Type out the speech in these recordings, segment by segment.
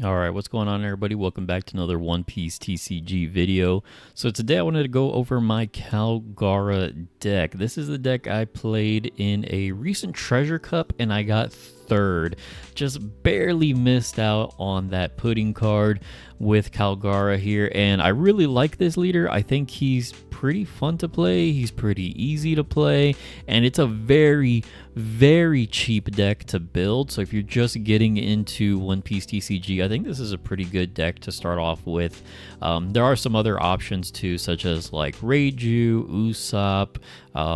All right, what's going on, everybody? Welcome back to another One Piece TCG video. So today I wanted to go over my Kalgara deck. This is the deck I played in a recent Treasure Cup, and I got third. Just barely missed out on that pudding card with Kalgara here, and I really like this leader. I think he's pretty fun to play. He's pretty easy to play, and it's a very cheap deck to build. So if you're just getting into One Piece TCG, I think this is a pretty good deck to start off with. There are some other options too, such as like Reiju, Usopp,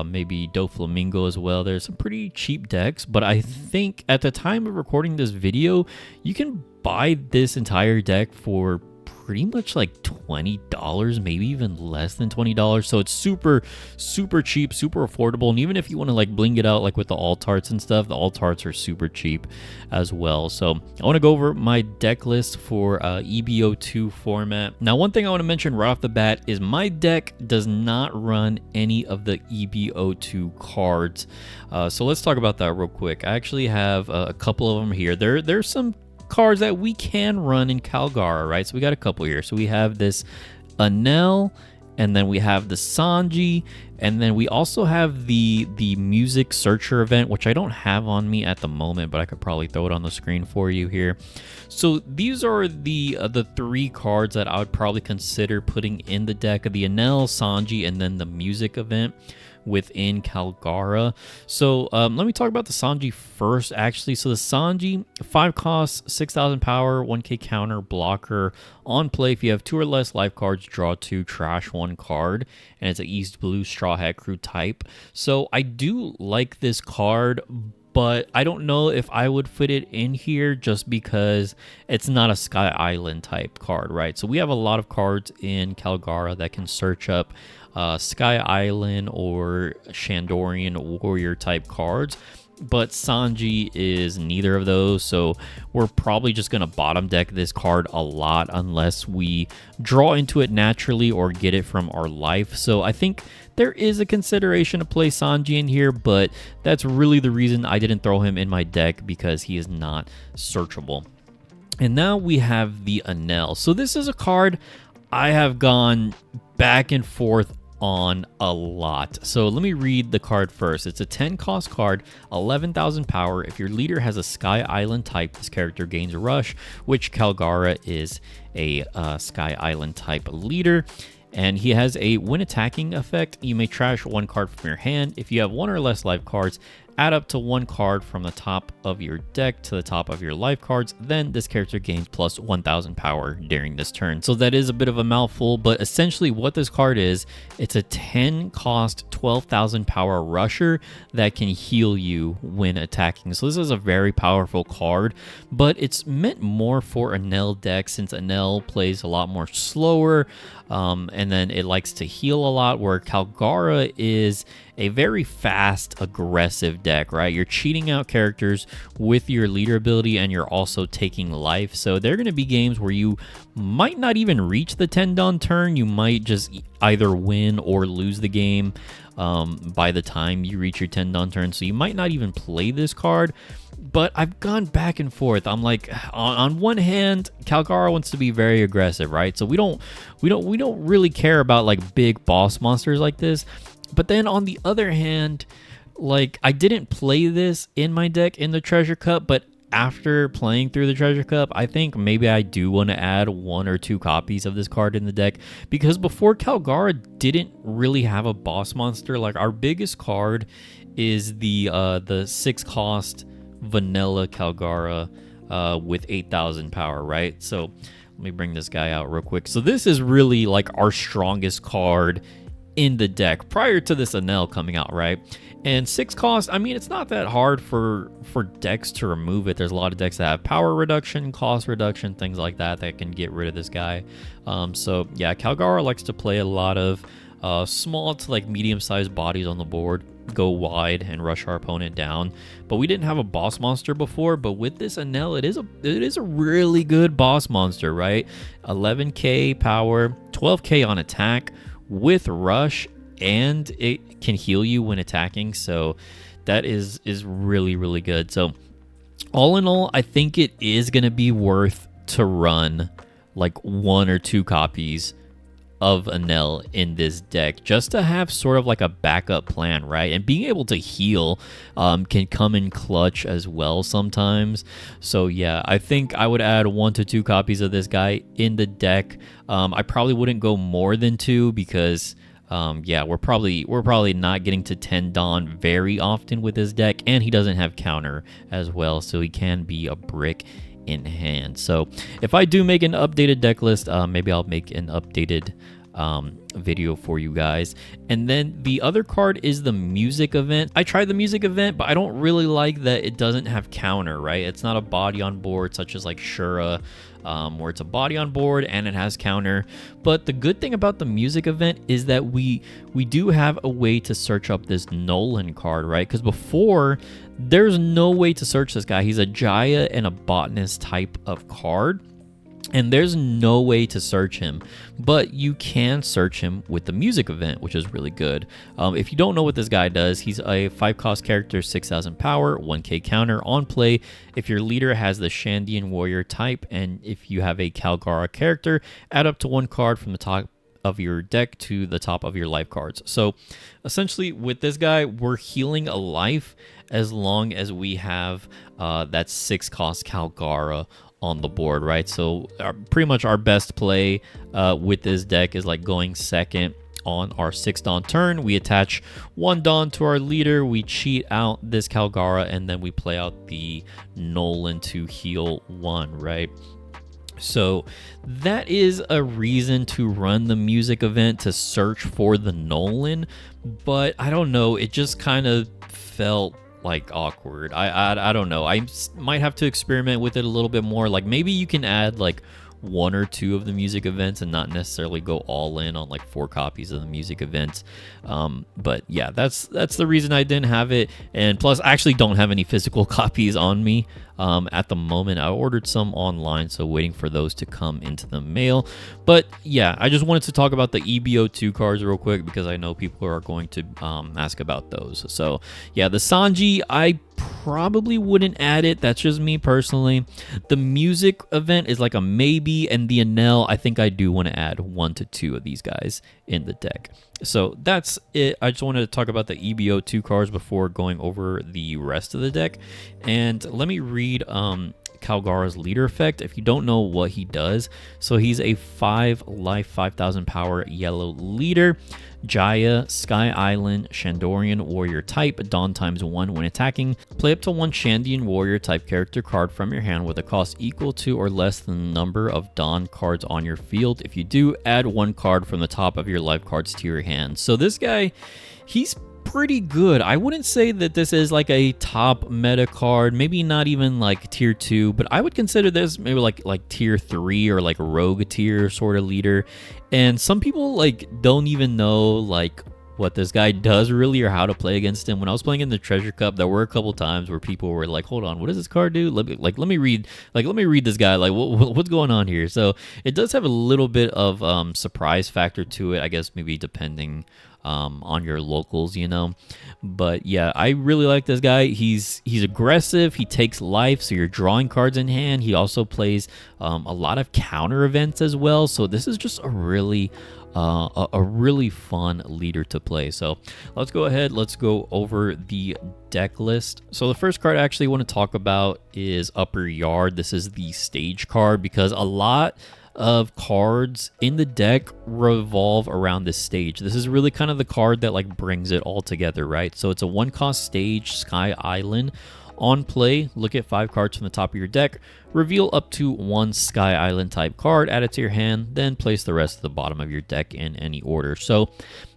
maybe Doflamingo as well. There's some pretty cheap decks, but I think at the time of recording this video, you can buy this entire deck for pretty much like $20, maybe even less than $20. So it's super cheap, super affordable. And even if you want to like bling it out like with the alt arts and stuff, the alt arts are super cheap as well. So I want to go over my deck list for EB02 format. Now, one thing I want to mention right off the bat is my deck does not run any of the EB02 cards. So let's talk about that real quick. I actually have a couple of them here. There's some cards that we can run in Kalgara, right? So we got a couple here. So we have this Enel, and then we have the Sanji, and then we also have the music searcher event, which I don't have on me at the moment, but I could probably throw it on the screen for you here. So these are the three cards that I would probably consider putting in the deck: of the Enel, Sanji, and then the music event within Kalgara. So let me talk about the Sanji first, actually. So the Sanji, 5 costs, 6,000 power, 1k counter, blocker. On play, if you have 2 or less life cards, draw 2, trash 1 card, and it's an East Blue Straw Hat Crew type. So I do like this card, but I don't know if I would fit it in here just because it's not a Sky Island type card, right? So we have a lot of cards in Kalgara that can search up Sky Island or Shandorian warrior type cards, but Sanji is neither of those. So we're probably just going to bottom deck this card a lot unless we draw into it naturally or get it from our life. So I think there is a consideration to play Sanji in here, but that's really the reason I didn't throw him in my deck, because he is not searchable. And now we have the Enel. So this is a card I have gone back and forth on a lot. So let me read the card first. It's a 10 cost card, 11,000 power. If your leader has a Sky Island type, this character gains a rush, which Kalgara is a Sky Island type leader. And he has a when attacking effect. You may trash 1 card from your hand. If you have 1 or less life cards, add up to 1 card from the top of your deck to the top of your life cards. Then this character gains plus 1,000 power during this turn. So that is a bit of a mouthful, but essentially what this card is, it's a 10 cost, 12,000 power rusher that can heal you when attacking. So this is a very powerful card, but it's meant more for Enel deck, since Enel plays a lot more slower, and then it likes to heal a lot, where Kalgara is a very fast, aggressive deck, right? You're cheating out characters with your leader ability, and you're also taking life. So there are going to be games where you might not even reach the 10 dawn turn. You might just either win or lose the game by the time you reach your 10 dawn turn. So you might not even play this card. But I've gone back and forth. I'm like, on one hand, Kalgara wants to be very aggressive, right? So we don't really care about like big boss monsters like this. But then on the other hand, like, I didn't play this in my deck in the Treasure Cup, but after playing through the Treasure Cup, I think maybe I do want to add 1 or 2 copies of this card in the deck, because before, Kalgara didn't really have a boss monster. Like, our biggest card is the 6 cost vanilla Kalgara with 8,000 power, right? So let me bring this guy out real quick. So this is really like our strongest card in the deck prior to this Enel coming out, right? And 6 cost, I mean, it's not that hard for decks to remove it. There's a lot of decks that have power reduction, cost reduction, things like that can get rid of this guy. So yeah, Kalgara likes to play a lot of small to like medium-sized bodies on the board, go wide and rush our opponent down. But we didn't have a boss monster before, but with this Enel, it is a really good boss monster, right? 11k power, 12k on attack with rush, and it can heal you when attacking. So that is really good. So all in all, I think it is going to be worth to run like 1 or 2 copies of Enel in this deck just to have sort of like a backup plan, right? And being able to heal can come in clutch as well sometimes. So yeah, I think I would add 1 to 2 copies of this guy in the deck. I probably wouldn't go more than 2 because yeah, we're probably not getting to 10 Dawn very often with this deck, and he doesn't have counter as well, so he can be a brick in hand. So if I do make an updated deck list, maybe I'll make an updated video for you guys. And then the other card is the music event. I tried the music event, but I don't really like that it doesn't have counter, right? It's not a body on board such as like Shura, where it's a body on board and it has counter. But the good thing about the music event is that we do have a way to search up this Nolan card, right? Because before, there's no way to search this guy. He's a Jaya and a botanist type of card, and there's no way to search him, but you can search him with the music event, which is really good. If you don't know what this guy does, he's a 5-cost character, 6,000 power, 1k counter on play. If your leader has the Shandian warrior type, and if you have a Kalgara character, add up to 1 card from the top of your deck to the top of your life cards. So essentially with this guy, we're healing a life as long as we have that 6-cost Kalgara on the board, right? So pretty much our best play with this deck is like going second on our 6th Dawn turn. We attach 1 Dawn to our leader, we cheat out this Kalgara, and then we play out the Nolan to heal 1, right? So that is a reason to run the music event, to search for the Nolan, but I don't know, it just kind of felt like awkward. I don't know. I might have to experiment with it a little bit more. Like maybe you can add like 1 or 2 of the music events and not necessarily go all in on like 4 copies of the music events. But yeah, that's the reason I didn't have it. And plus, I actually don't have any physical copies on me at the moment. I ordered some online, so waiting for those to come into the mail. But yeah, I just wanted to talk about the EB02 cards real quick because I know people are going to ask about those. So yeah, the Sanji, I probably wouldn't add it. That's just me personally. The music event is like a maybe, and the Enel, I think I do want to add 1 to 2 of these guys in the deck. So that's it. I just wanted to talk about the EB02 cards before going over the rest of the deck. And let me read Kalgara's leader effect. If you don't know what he does, so he's a 5 life, 5,000 power yellow leader. Jaya, Sky Island, Shandorian warrior type, Dawn ×1 when attacking. Play up to 1 Shandian warrior type character card from your hand with a cost equal to or less than the number of Dawn cards on your field. If you do, add 1 card from the top of your life cards to your hand. So this guy, he's pretty good. I wouldn't say that this is like a top meta card, maybe not even like tier 2, but I would consider this maybe like tier 3 or like rogue tier sort of leader. And some people like don't even know like what this guy does really or how to play against him. When I was playing in the Treasure Cup, there were a couple times where people were like, hold on, what does this card do? Let me read this guy, like what's going on here. So it does have a little bit of surprise factor to it, I guess, maybe depending on your locals, you know. But yeah, I really like this guy. He's aggressive, he takes life, so you're drawing cards in hand. He also plays a lot of counter events as well, so this is just a really fun leader to play. So let's go ahead, let's go over the deck list. So the first card I actually want to talk about is Upper Yard. This is the stage card because a lot of cards in the deck revolve around this stage. This is really kind of the card that like brings it all together, right? So it's a 1-cost stage, Sky Island. On play, look at 5 cards from the top of your deck, reveal up to 1 Sky Island type card, add it to your hand, then place the rest at the bottom of your deck in any order. So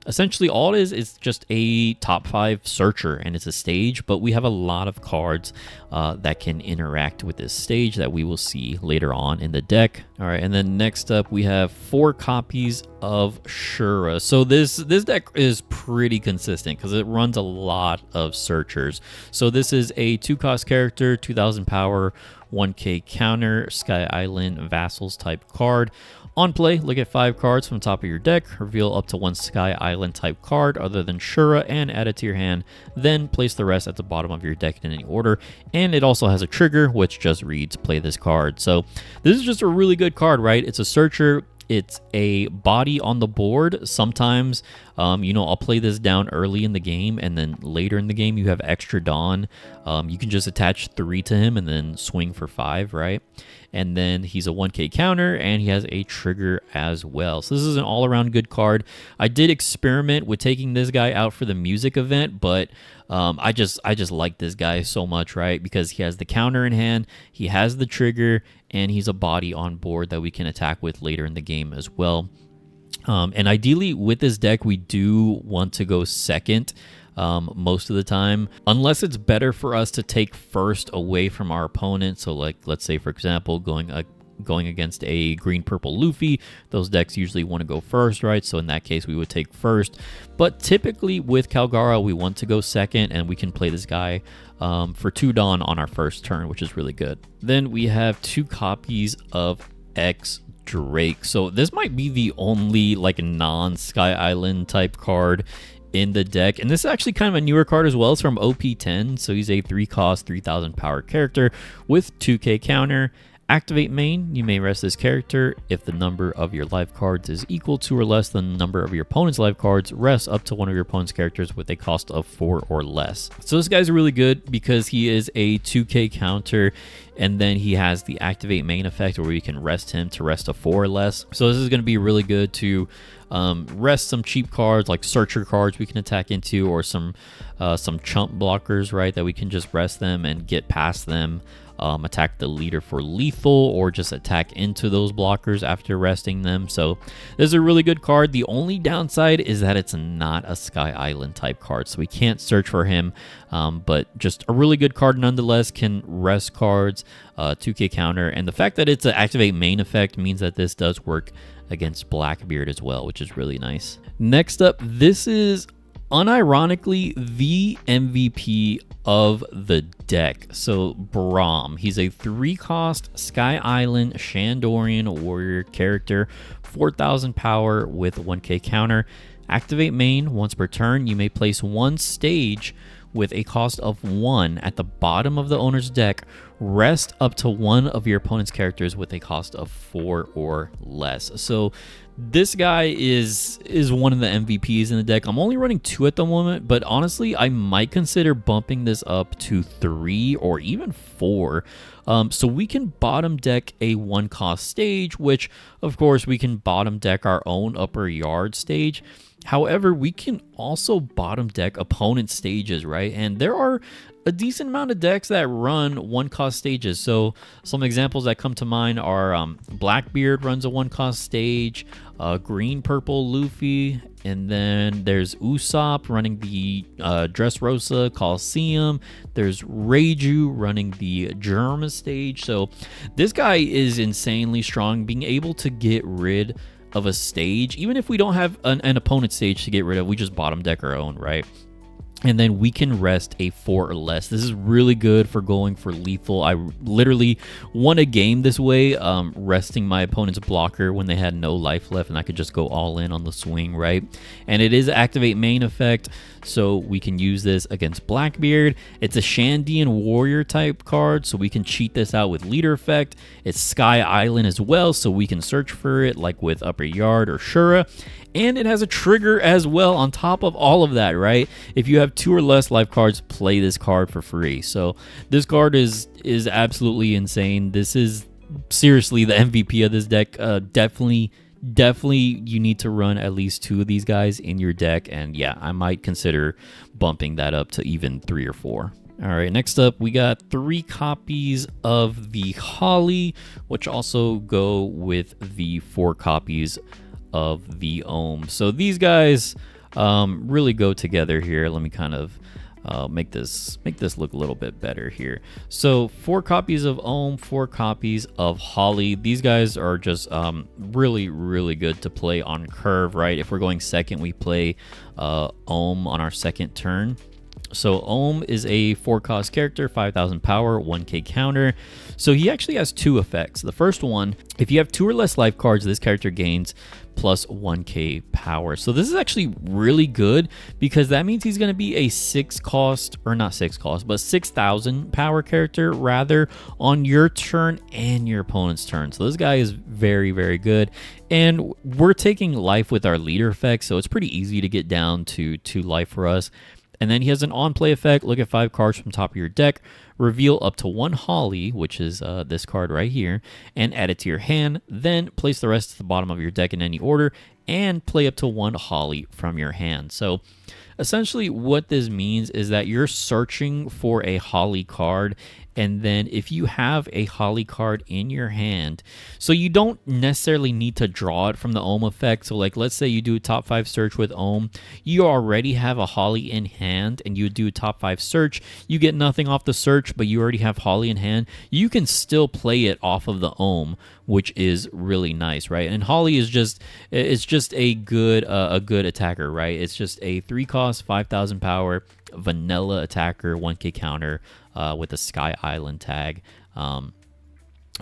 essentially all it is just a top 5 searcher, and it's a stage, but we have a lot of cards that can interact with this stage that we will see later on in the deck. All right, and then next up we have 4 copies of Shura. So this deck is pretty consistent because it runs a lot of searchers. So this is a 2-cost character, 2,000 power, 1k counter, Sky Island Vassals type card. On play, look at 5 cards from the top of your deck, reveal up to 1 Sky Island type card other than Shura and add it to your hand, then place the rest at the bottom of your deck in any order. And it also has a trigger, which just reads, play this card. So this is just a really good card, right? It's a searcher. It's a body on the board. Sometimes, you know, I'll play this down early in the game, and then later in the game you have extra Dawn. You can just attach 3 to him and then swing for 5, right? And then he's a 1k counter, and he has a trigger as well. So this is an all-around good card. I did experiment with taking this guy out for the music event, but I just like this guy so much, right? Because he has the counter in hand, he has the trigger, and he's a body on board that we can attack with later in the game as well. And ideally with this deck, we do want to go second most of the time, unless it's better for us to take first away from our opponent. So like, let's say for example, going against a green-purple Luffy, those decks usually want to go first, right? So in that case, we would take first. But typically with Kalgara, we want to go second, and we can play this guy for 2 Dawn on our first turn, which is really good. Then we have 2 copies of X Drake. So this might be the only like non-Sky Island type card in the deck, and this is actually kind of a newer card as well. It's from OP10, so he's a 3-cost 3000 power character with 2k counter. Activate main, you may rest this character. If the number of your life cards is equal to or less than the number of your opponent's life cards, rest up to one of your opponent's characters with a cost of 4 or less. So this guy's really good because he is a 2k counter, and then he has the activate main effect where you can rest him to rest a 4 or less. So this is going to be really good to rest some cheap cards like searcher cards we can attack into, or some chump blockers, right, that we can just rest them and get past them. Attack the leader for lethal, or just attack into those blockers after resting them. So this is a really good card. The only downside is that it's not a Sky Island type card, so we can't search for him, but just a really good card nonetheless. Can rest cards, 2k counter, and the fact that it's an activate main effect means that this does work against Blackbeard as well, which is really nice. Next up, this is unironically the MVP of the deck. So Braum, he's a 3-cost Sky Island Shandorian warrior character, 4000 power with 1k counter. Activate main. Once per turn, you may place 1 stage with a cost of 1 at the bottom of the owner's deck. Rest up to one of your opponent's characters with a cost of 4 or less. So this guy is one of the MVPs in the deck. I'm only running 2 at the moment, but honestly, I might consider bumping this up to 3 or even 4. So we can bottom deck a 1-cost stage, which of course we can bottom deck our own upper yard stage. However, we can also bottom deck opponent stages, right? And there are a decent amount of decks that run 1-cost stages. So some examples that come to mind are Blackbeard runs a 1-cost stage, green-purple Luffy, and then there's Usopp running the Dressrosa Coliseum. There's Reiju running the Germa stage. So this guy is insanely strong, being able to get rid of a stage. Even if we don't have an opponent stage to get rid of, we just bottom deck our own, right? And then we can rest a 4 or less. This is really good for going for lethal. I literally won a game this way, resting my opponent's blocker when they had no life left, and I could just go all in on the swing, right? And it is activate main effect, so we can use this against Blackbeard. It's a Shandian warrior type card, so we can cheat this out with leader effect. It's Sky Island as well, so we can search for it like with Upper Yard or Shura. And it has a trigger as well on top of all of that, right? If you have 2 or less life cards, play this card for free. So this card is absolutely insane. This is seriously the MVP of this deck. Definitely you need to run at least 2 of these guys in your deck. And yeah, I might consider bumping that up to even 3 or 4. All right, next up, we got 3 copies of the Holly, which also go with the 4 copies of the Ohm. So these guys really go together here. Let me kind of make this look a little bit better here. So 4 copies of Ohm, 4 copies of Holly. These guys are just really good to play on curve, right? If we're going second, we play Ohm on our second turn. So Ohm is a 4-cost character, 5,000 power, 1k counter. So he actually has 2 effects. The first one, if you have 2 or less life cards, this character gains plus 1k power. So this is actually really good because that means he's going to be a 6-cost, or not 6-cost, but 6,000 power character rather on your turn and your opponent's turn. So this guy is very, very good. And we're taking life with our leader effect, so it's pretty easy to get down to 2 life for us. And then he has an on-play effect. Look at 5 cards from top of your deck. Reveal up to 1 Holly, which is this card right here, and add it to your hand. Then place the rest at the bottom of your deck in any order, and play up to 1 Holly from your hand. So essentially what this means is that you're searching for a Holly card, and then if you have a Holly card in your hand, so you don't necessarily need to draw it from the Ohm effect. So like, let's say you do a top 5 search with Ohm, you already have a Holly in hand, and you do a top 5 search, you get nothing off the search, but you already have Holly in hand. You can still play it off of the Ohm, which is really nice, right? And Holly is just, it's just a good attacker, right? It's just a 3-cost, 5,000 power, vanilla attacker, 1k counter with a Sky Island tag.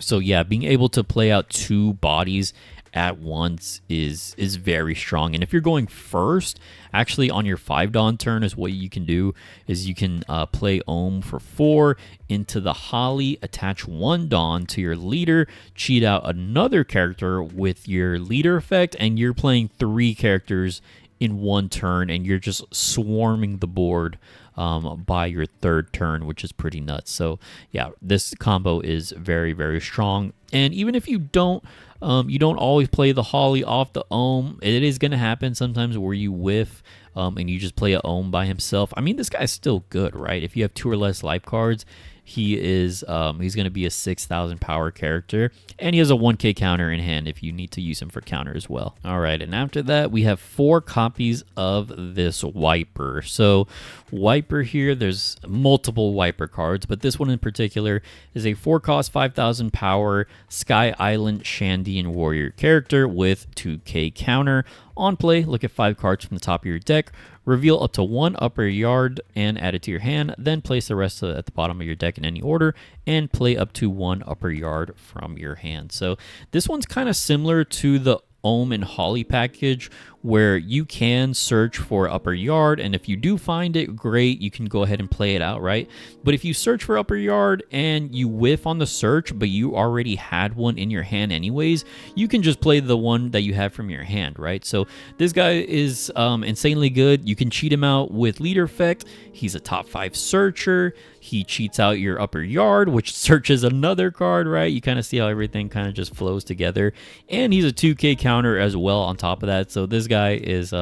So yeah, being able to play out 2 bodies at once is very strong. And if you're going first, actually on your 5 Dawn turn, is what you can do is you can play Ohm for 4 into the Holly, attach 1 Dawn to your leader, cheat out another character with your leader effect, and you're playing 3 characters in 1 turn, and you're just swarming the board by your 3rd turn, which is pretty nuts. So yeah, this combo is very, very strong. And even if you don't always play the Holly off the Ohm, it is going to happen sometimes where you whiff and you just play a Ohm by himself. I mean, this guy's still good, right? If you have 2 or less life cards, he is he's going to be a 6,000 power character, and he has a 1k counter in hand if you need to use him for counter as well. All right, and after that we have 4 copies of this Wiper. So Wiper here, there's multiple Wiper cards, but this one in particular is a 4-cost, 5,000 power Sky Island Shandian warrior character with 2k counter. On play, look at 5 cards from the top of your deck, reveal up to 1 upper yard and add it to your hand, then place the rest at the bottom of your deck in any order and play up to 1 upper yard from your hand. So this one's kind of similar to the Ohm and Holly package, where you can search for upper yard, and if you do find it, great, you can go ahead and play it out, right? But if you search for upper yard and you whiff on the search, but you already had one in your hand anyways, you can just play the one that you have from your hand, right? So this guy is insanely good. You can cheat him out with leader effect. He's a top 5 searcher. He cheats out your upper yard, which searches another card, right? You kind of see how everything kind of just flows together. And he's a 2k counter as well on top of that. So this guy is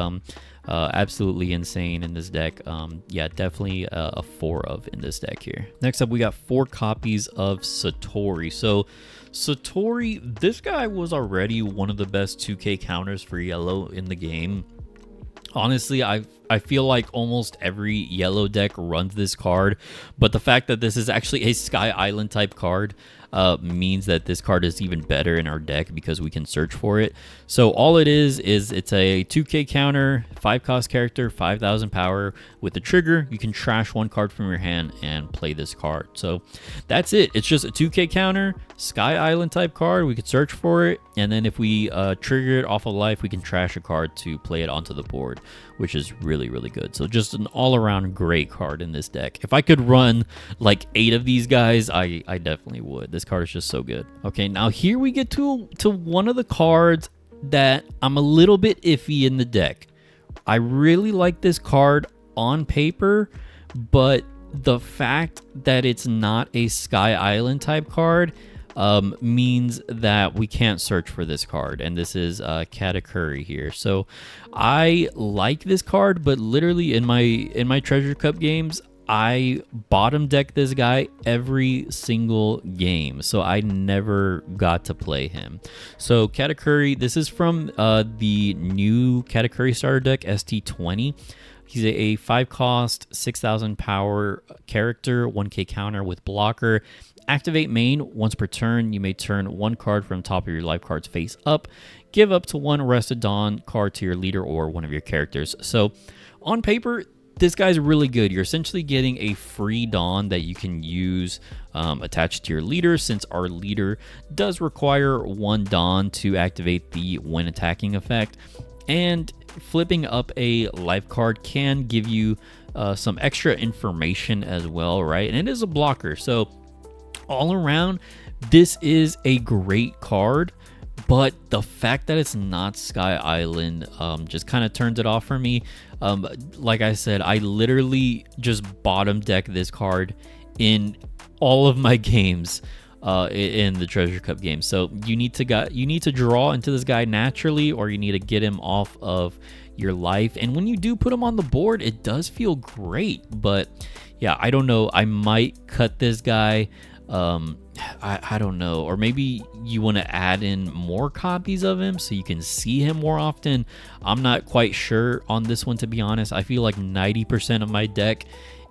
absolutely insane in this deck. Yeah, definitely a 4 of in this deck here. Next up, we got 4 copies of Satori. So Satori, this guy was already one of the best 2k counters for yellow in the game. Honestly, I feel like almost every yellow deck runs this card, but the fact that this is actually a Sky Island type card means that this card is even better in our deck because we can search for it. So all it is it's a 2k counter, 5-cost character, 5,000 power. With the trigger, you can trash 1 card from your hand and play this card. So that's it. It's just a 2k counter, Sky Island type card. We could search for it, and then if we trigger it off of life, we can trash a card to play it onto the board, which is really, really good. So just an all-around great card in this deck. If I could run like 8 of these guys, I definitely would. This card is just so good. Okay, now here we get to one of the cards that I'm a little bit iffy in the deck. I really like this card on paper, but the fact that it's not a Sky Island type card means that we can't search for this card, and this is Katakuri here. So I like this card, but literally in my Treasure Cup games, I bottom deck this guy every single game, so I never got to play him. So Katakuri, this is from the new Katakuri starter deck, ST20. He's a 5-cost, 6,000 power character, 1k counter with blocker. Activate main. Once per turn, you may turn 1 card from top of your life cards face up. Give up to 1 Rested Dawn card to your leader or one of your characters. So on paper, this guy's really good. You're essentially getting a free Dawn that you can use attached to your leader, since our leader does require 1 Dawn to activate the when attacking effect. And flipping up a life card can give you some extra information as well, right? And it is a blocker, so all around, this is a great card. But the fact that it's not Sky Island just kind of turns it off for me. Like I said, I literally just bottom deck this card in all of my games in the Treasure Cup game. So you need to draw into this guy naturally, or you need to get him off of your life. And when you do put him on the board, it does feel great. But yeah, I don't know. I might cut this guy. I don't know, or maybe you want to add in more copies of him so you can see him more often. I'm not quite sure on this one, to be honest. I feel like 90% of my deck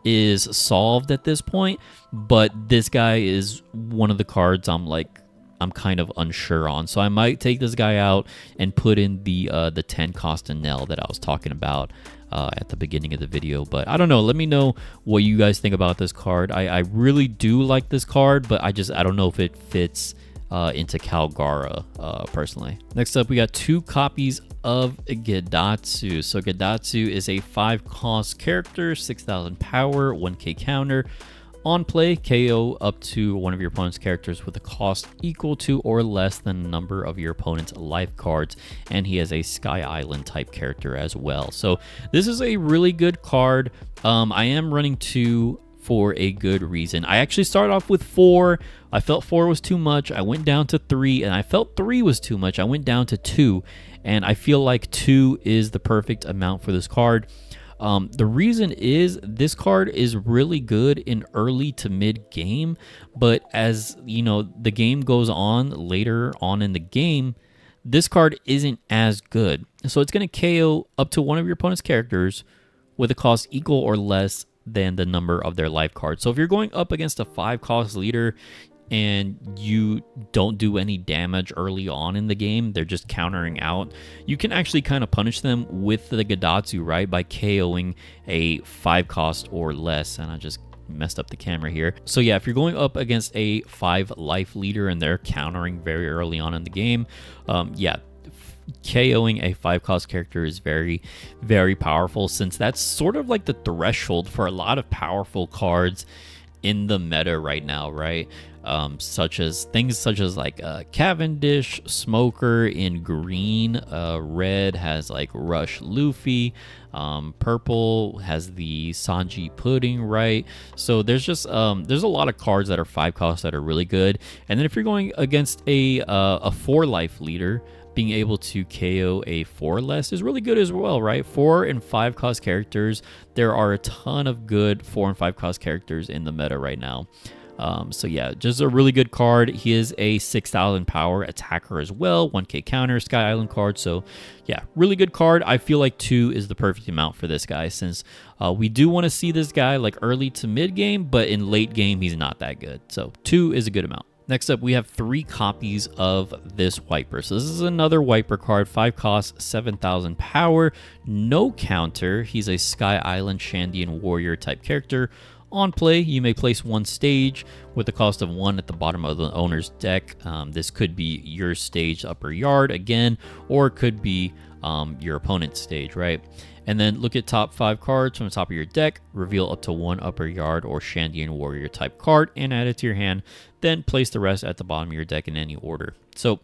is solved at this point, but this guy is one of the cards I'm kind of unsure on. So I might take this guy out and put in the 10 cost Enel that I was talking about at the beginning of the video. But I don't know. Let me know what you guys think about this card. I really do like this card, but I don't know if it fits into Kalgara personally. Next up, we got 2 copies of Gedatsu. So Gedatsu is a 5 cost character, 6,000 power, 1k counter. On play, KO up to one of your opponent's characters with a cost equal to or less than the number of your opponent's life cards, and he has a Sky Island type character as well. So this is a really good card. I am running 2 for a good reason. I actually started off with 4. I felt 4 was too much. I went down to 3, and I felt 3 was too much. I went down to 2, and I feel like 2 is the perfect amount for this card. The reason is this card is really good in early to mid game, but as you know, the game goes on later on in the game, this card isn't as good. So it's going to KO up to one of your opponent's characters with a cost equal or less than the number of their life cards. So if you're going up against a 5 cost leader and you don't do any damage early on in the game, they're just countering out, you can actually kind of punish them with the Gedatsu, right, by KOing a 5 cost or less. And I just messed up the camera here. So yeah, if you're going up against a 5 life leader and they're countering very early on in the game, yeah, KOing a 5 cost character is very, very powerful, since that's sort of like the threshold for a lot of powerful cards in the meta right now, right? Such as like Cavendish, Smoker in green, red has like Rush Luffy, purple has the Sanji Pudding, right? So there's just there's a lot of cards that are 5 costs that are really good. And then if you're going against a 4 life leader, being able to KO a 4 less is really good as well, right? 4 and 5 cost characters. There are a ton of good 4 and 5 cost characters in the meta right now. So yeah, just a really good card. He is a 6,000 power attacker as well, 1k counter, Sky Island card. So yeah, really good card. I feel like 2 is the perfect amount for this guy, since we do want to see this guy like early to mid game, but in late game, he's not that good. So 2 is a good amount. Next up, we have 3 copies of this Wiper. So this is another Wiper card, 5 cost, 7,000 power, no counter. He's a Sky Island Shandian Warrior type character. On play, you may place 1 stage with the cost of 1 at the bottom of the owner's deck. This could be your stage upper yard again, or it could be your opponent's stage, right? And then look at top 5 cards from the top of your deck, reveal up to 1 upper yard or Shandian Warrior type card and add it to your hand. Then place the rest at the bottom of your deck in any order. So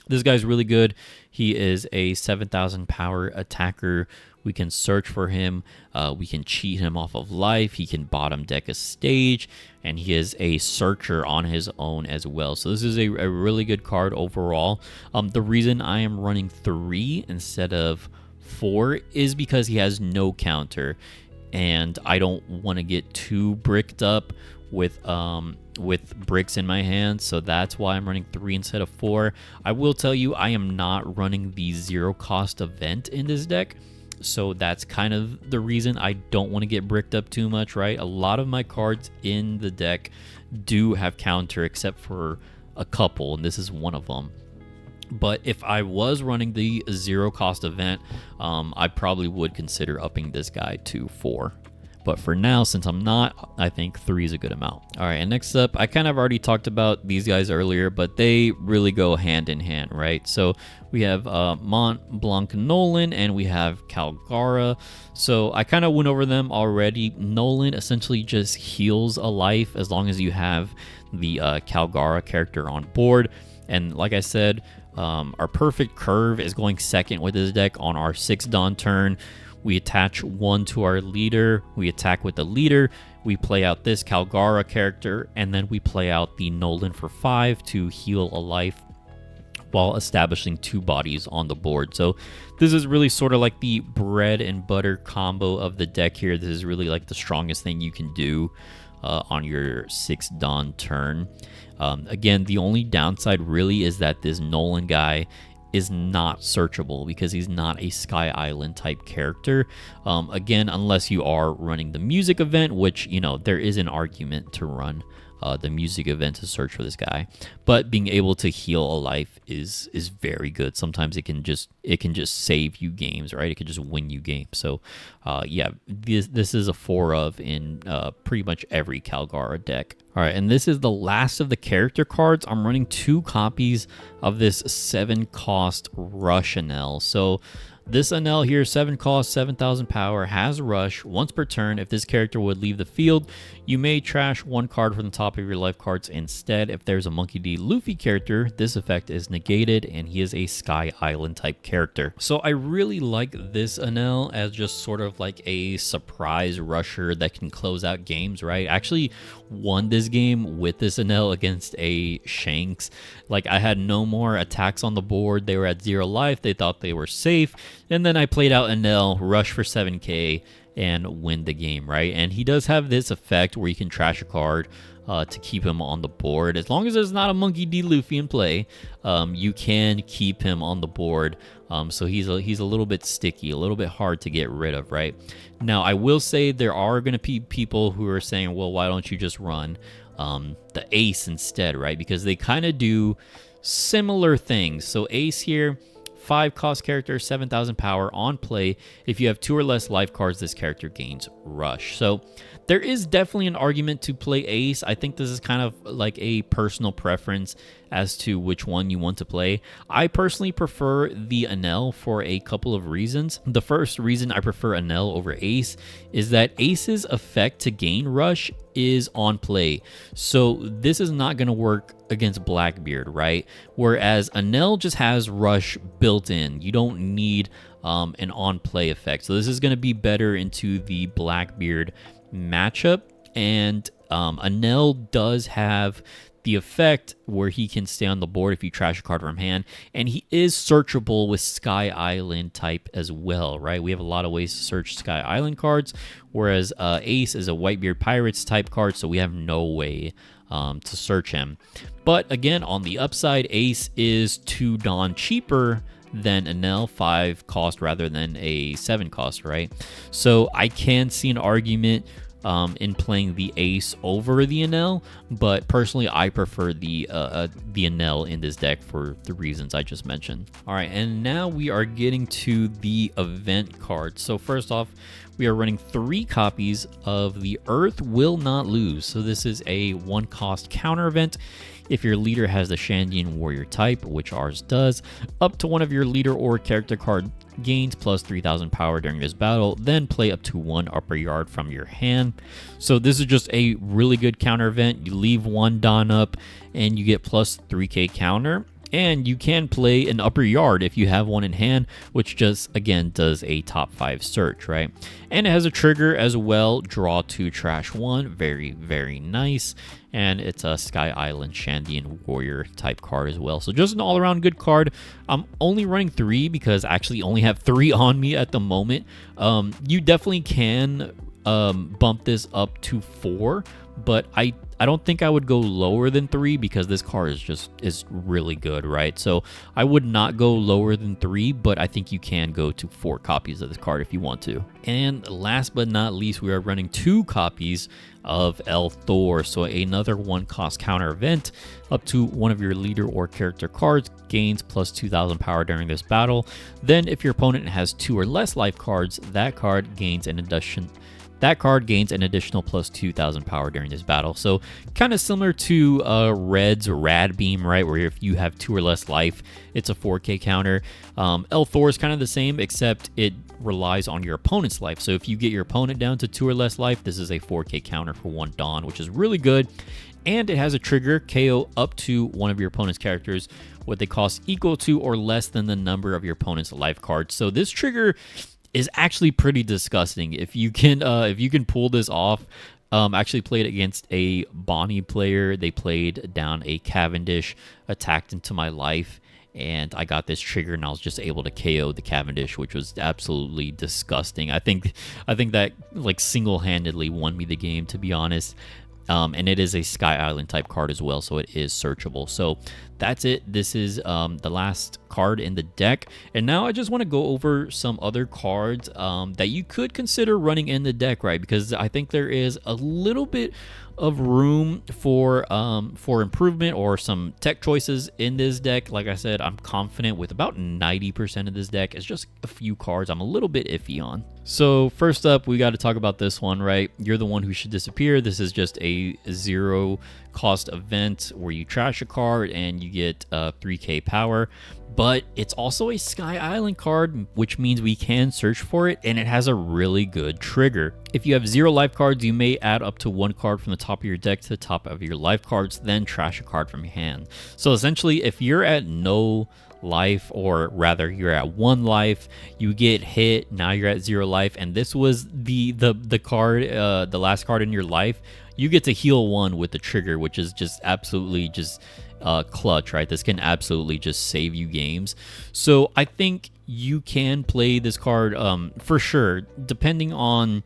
this guy's really good. He is a 7,000 power attacker. We can search for him. We can cheat him off of life. He can bottom deck a stage, and he is a searcher on his own as well. So this is a really good card overall. The reason I am running 3 instead of 4 is because he has no counter, and I don't want to get too bricked up with bricks in my hand, so that's why I'm running 3 instead of 4. I will tell you, I am not running the 0 cost event in this deck, so that's kind of the reason I don't want to get bricked up too much, right? A lot of my cards in the deck do have counter, except for a couple, and this is one of them. But if I was running the 0 cost event, I probably would consider upping this guy to 4. But for now, since I'm not, I think 3 is a good amount. All right, and next up, I kind of already talked about these guys earlier, but they really go hand in hand, right? So we have Mont Blanc Nolan and we have Kalgara. So I kind of went over them already. Nolan essentially just heals a life as long as you have the Kalgara character on board. And like I said, our perfect curve is going second with this deck on our 6 Dawn turn. We attach 1 to our leader, we attack with the leader, we play out this Kalgara character, and then we play out the Nolan for 5 to heal a life while establishing 2 bodies on the board. So this is really sort of like the bread and butter combo of the deck here. This is really like the strongest thing you can do on your 6 Dawn turn. Again, the only downside really is that this Nolan guy is not searchable because he's not a Sky Island type character. Again, unless you are running the music event, which, you know, there is an argument to run the music event to search for this guy. But being able to heal a life is very good. Sometimes it can just save you games, right? It can just win you games. So yeah, this is a 4 of in pretty much every Kalgara deck. All right, and this is the last of the character cards. I'm running 2 copies of this 7 cost Rush Enel. So this Enel here, 7 cost, 7,000 power, has Rush. Once per turn, if this character would leave the field, you may trash 1 card from the top of your life cards instead. If there's a Monkey D. Luffy character, this effect is negated, and he is a Sky Island type character. So I really like this Enel as just sort of like a surprise rusher that can close out games, right? I actually won this game with this Enel against a Shanks. Like, I had no more attacks on the board. They were at 0 life. They thought they were safe. And then I played out Enel, rush for 7k, and win the game, right? And he does have this effect where you can trash a card to keep him on the board. As long as there's not a Monkey D. Luffy in play, you can keep him on the board. So he's a little bit sticky, a little bit hard to get rid of, right? Now, I will say there are going to be people who are saying, well, why don't you just run the Ace instead, right? Because they kind of do similar things. So Ace here, 5 cost character, 7,000 power on play. If you have 2 or less life cards, this character gains Rush. So there is definitely an argument to play Ace. I think this is kind of like a personal preference as to which one you want to play. I personally prefer the Enel for a couple of reasons. The first reason I prefer Enel over Ace is that Ace's effect to gain Rush is on play. So this is not going to work against Blackbeard, right? Whereas Enel just has Rush built in. You don't need an on-play effect. So this is going to be better into the Blackbeard matchup, and Enel does have the effect where he can stay on the board if you trash a card from hand, and he is searchable with Sky Island type as well, right? We have a lot of ways to search Sky Island cards, whereas Ace is a Whitebeard Pirates type card, so we have no way to search him. But again, on the upside, Ace is 2 Dawn cheaper than Enel, 5 cost rather than a 7 cost, right? So I can see an argument in playing the Ace over the Enel, but personally I prefer the Enel in this deck for the reasons I just mentioned. All right, and now we are getting to the event cards. So first off, we are running 3 copies of the Earth Will Not Lose. So this is a 1 cost counter event. If your leader has the Shandian Warrior type, which ours does, up to 1 of your leader or character card gains plus 3,000 power during this battle, then play up to 1 upper yard from your hand. So this is just a really good counter event. You leave 1 Dawn up and you get plus 3k counter. And you can play an upper yard if you have 1 in hand, which just, again, does a top 5 search, right? And it has a trigger as well, draw 2, trash 1. Very, very nice. And it's a Sky Island Shandian Warrior type card as well. So just an all-around good card. I'm only running 3 because I actually only have 3 on me at the moment. You definitely can bump this up to 4. But I I don't think I would go lower than 3 because this card is really good, right? So I would not go lower than 3, but I think you can go to 4 copies of this card if you want to. And last but not least, we are running 2 copies of El Thor. So another 1-cost counter event. Up to one of your leader or character cards gains plus 2,000 power during this battle. Then if your opponent has 2 or less life cards, that card gains an additional plus 2,000 power during this battle. So kind of similar to Red's Rad Beam, right? Where if you have 2 or less life, it's a 4K counter. El Thor is kind of the same, except it relies on your opponent's life. So if you get your opponent down to 2 or less life, this is a 4K counter for 1 Dawn, which is really good. And it has a trigger, KO up to one of your opponent's characters with a cost equal to or less than the number of your opponent's life cards. So this trigger is actually pretty disgusting. If you can pull this off. Actually played against a Bonnie player. They played down a Cavendish, attacked into my life, and I got this trigger and I was just able to KO the Cavendish, which was absolutely disgusting. I think that like single-handedly won me the game, to be honest. And it is a Sky Island type card as well, so it is searchable. So that's it. This is the last card in the deck. And now I just want to go over some other cards that you could consider running in the deck, right? Because I think there is a little bit of room for improvement or some tech choices in this deck. Like I said, I'm confident with about 90% of this deck. It's just a few cards I'm a little bit iffy on. So first up, we got to talk about this one, right? You're the one who should disappear. This is just a 0-cost event where you trash a card and you get 3k power. But it's also a Sky Island card, which means we can search for it, and it has a really good trigger. If you have 0 life cards, you may add up to 1 card from the top of your deck to the top of your life cards, then trash a card from your hand. So essentially, if you're at no life, or rather you're at 1 life, you get hit, now you're at 0 life, and this was the card, the last card in your life, you get to heal 1 with the trigger, which is just absolutely just clutch, right? This can absolutely just save you games. So I think you can play this card for sure, depending on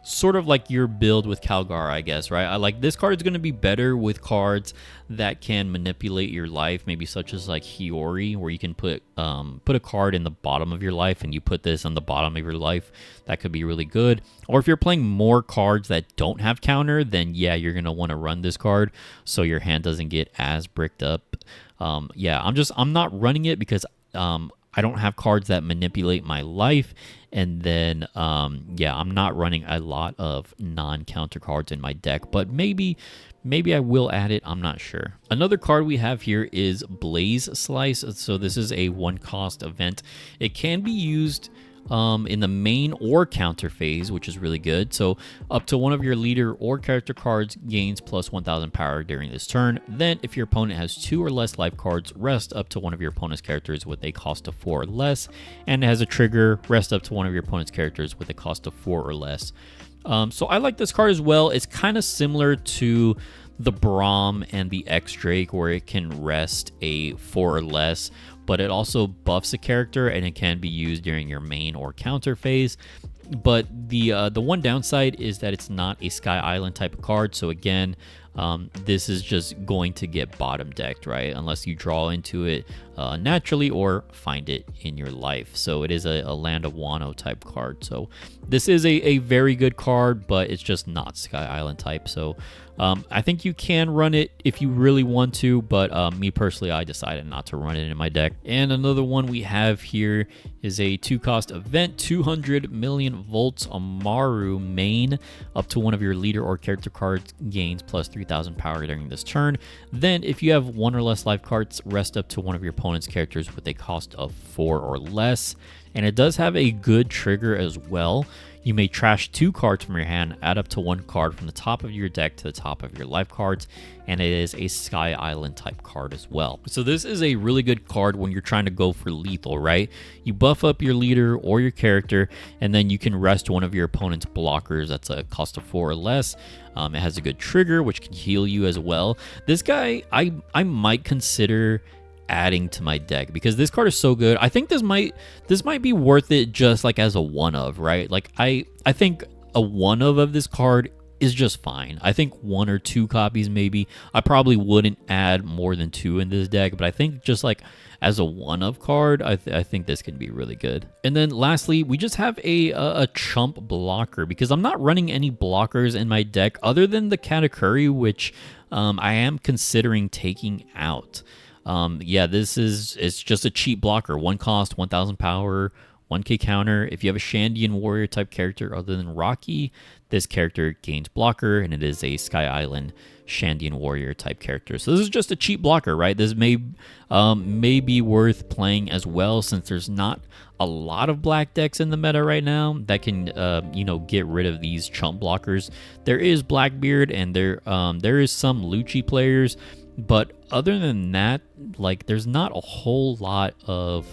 sort of like your build with Kalgara, I guess, right? I like this card is going to be better with cards that can manipulate your life, maybe such as like Hiyori, where you can put a card in the bottom of your life and you put this on the bottom of your life. That could be really good. Or if you're playing more cards that don't have counter, then yeah, you're going to want to run this card so your hand doesn't get as bricked up. Yeah, I'm not running it because I don't have cards that manipulate my life, and then yeah, I'm not running a lot of non-counter cards in my deck, but maybe I will add it, I'm not sure. Another card we have here is Blaze Slice. So this is a 1-cost event. It can be used in the main or counter phase, which is really good. So up to one of your leader or character cards gains plus 1,000 power during this turn. Then if your opponent has 2 or less life cards, rest up to one of your opponent's characters with a cost of 4 or less, and it has a trigger, rest up to one of your opponent's characters with a cost of 4 or less. So I like this card as well. It's kind of similar to the Braum and the X-Drake, where it can rest a 4 or less, but it also buffs a character and it can be used during your main or counter phase. But the one downside is that it's not a Sky Island type of card. So again, this is just going to get bottom decked, right? Unless you draw into it naturally or find it in your life. So it is a Land of Wano type card. So this is a very good card, but it's just not Sky Island type. So I think you can run it if you really want to, but me personally, I decided not to run it in my deck. And another one we have here is a 2-cost event, 200 million volts Amaru main. Up to one of your leader or character cards gains plus 3,000 power during this turn. Then if you have 1 or less life cards, rest up to one of your opponent's characters with a cost of 4 or less. And it does have a good trigger as well. You may trash 2 cards from your hand, add up to 1 card from the top of your deck to the top of your life cards, and it is a Sky Island type card as well. So this is a really good card when you're trying to go for lethal, right? You buff up your leader or your character, and then you can rest one of your opponent's blockers. That's a cost of 4 or less. It has a good trigger, which can heal you as well. This guy, I might consider adding to my deck because this card is so good. I think this might be worth it just like as a one of, right? Like I think a one of this card is just fine. I think 1 or 2 copies maybe. I probably wouldn't add more than 2 in this deck, but I think just like as a one-of card, I think this can be really good. And then lastly, we just have a chump blocker, because I'm not running any blockers in my deck other than the Katakuri, which I am considering taking out. Yeah, it's just a cheap blocker. 1 cost, 1000 power, 1k counter. If you have a Shandian warrior type character other than Rocky, this character gains blocker, and it is a Sky Island Shandian warrior type character. So this is just a cheap blocker, right? This may be worth playing as well, since there's not a lot of black decks in the meta right now that can get rid of these chump blockers. There is Blackbeard, and there is some Lucci players, but other than that, like, there's not a whole lot of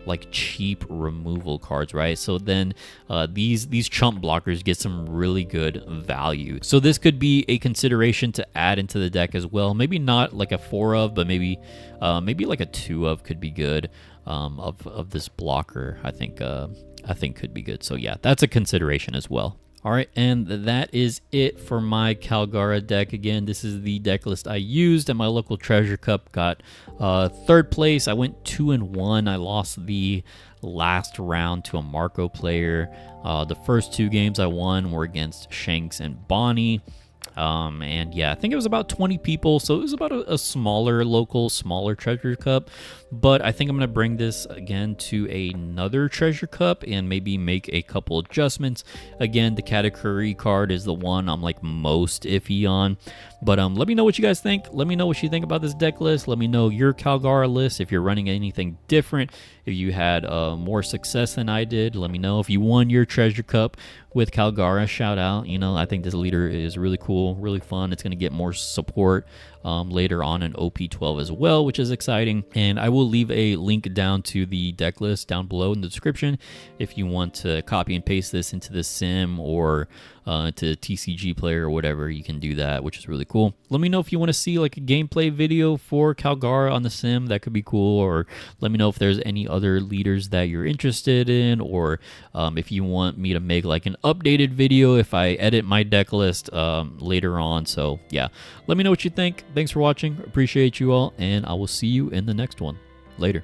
like cheap removal cards, right? So then these chump blockers get some really good value. So this could be a consideration to add into the deck as well. Maybe not like a 4 of, but maybe like a 2 of could be good. Of this blocker, I think could be good. So yeah, that's a consideration as well. All right, and that is it for my Kalgara deck. Again, this is the deck list I used at my local Treasure Cup. Got 3rd place. I went 2-1. I lost the last round to a Marco player. The first 2 games I won were against Shanks and Bonnie. And yeah, I think it was about 20 people, so it was about a smaller Treasure Cup. But I think I'm going to bring this again to another Treasure Cup and maybe make a couple adjustments. Again, the Katakuri card is the one I'm like most iffy on. But let me know what you guys think. Let me know what you think about this deck list. Let me know your Kalgara list, if you're running anything different, if you had more success than I did. Let me know if you won your Treasure Cup with Kalgara. Shout out. I think this leader is really cool, really fun. It's going to get more support later on in OP12 as well, which is exciting. And I will leave a link down to the deck list down below in the description if you want to copy and paste this into the sim or to TCG player or whatever. You can do that, which is really cool. Let me know if you want to see like a gameplay video for Kalgara on the sim. That could be cool. Or let me know if there's any other leaders that you're interested in, or if you want me to make like an updated video if I edit my deck list later on. So yeah, let me know what you think. Thanks for watching. Appreciate you all, and I will see you in the next one. Later.